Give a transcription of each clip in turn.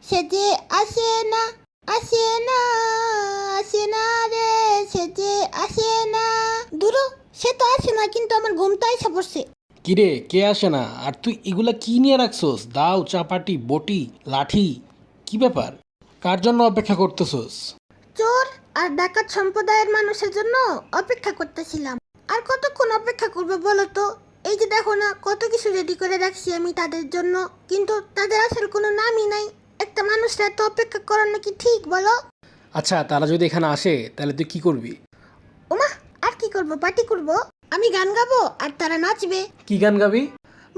সে যে আসে না, আসে না, আসে না রে, সে যে আসে না। দূরো, সে তো আসে না, কিন্তু আমার ঘুমটা এসে পড়ছে। কিরে, কে আসে না? আর তুই এগুলা কি নিয়ে রাখছস? দাও, চাপাটি, বটি, লাঠি, কি ব্যাপার? কার জন্য অপেক্ষা করতেছস? চোর আর ডাকাত সম্প্রদায়ের মানুষের জন্য অপেক্ষা করতেছিলাম। আর কতক্ষণ অপেক্ষা করবো বলো তো? এই যে দেখো না, কত কিছু রেডি করে রাখছি আমি তাদের জন্য, কিন্তু তাদের আসার কোনো নামই নাই। একটা মানুষরা এত অপেক্ষা করানো কি ঠিক বলো? আচ্ছা, তারা যদি এখানে আসে তাহলে তুই কি করবি? ওমা, আর কি করব? পার্টি করব। আমি গান গাবো আর তারা নাচবে। কি গান গাবি?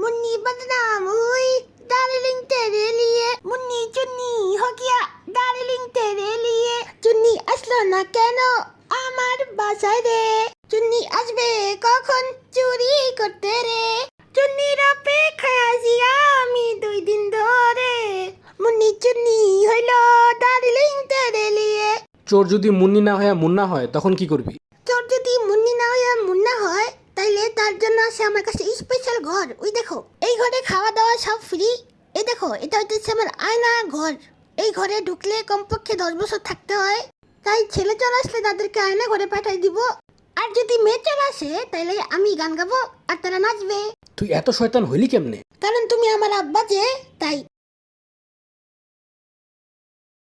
मुन्नी बदनाम हुई डार्लिंग तेरे लिए, मुन्नी चुन्नी हो गया डार्लिंग तेरे लिए। চুন্নি আসলো না কেন আমার বাসায় রে? চুন্নি আসবে কখন চুরি করতে রে? চুন্নির অপেক্ষায় আছি আমি 2 দিন ধরে। মুন্নি চুন্নি হইল ডার্লিং তেরে লিয়ে। চোর যদি মুন্নি না হয় মুন্না হয় তখন কি করবি? তোর যদি মুন্নি না হয়ে মুন্না হয়, তাইলে তার জন্য আছে আমার কাছে স্পেশাল ঘর। ওই দেখো, এই ঘরে খাওয়া দাওয়া সব ফ্রি। এই দেখো, এটা হচ্ছে আমার আয়না ঘর। এই ঘরে ঢুকলে কমপক্ষে 10 বছর থাকতে হয়। তাই ছেলে চলে আসলে তাদেরকে আয়না ঘরে পাঠাই দিব। আর যদি মেয়ে চলে আসে, তাইলে আমি গান গাবো আর তারা নাচবে। তুই এত শয়তান হইলি কেমনে? কারণ তুমি আমার আব্বা যে, তাই।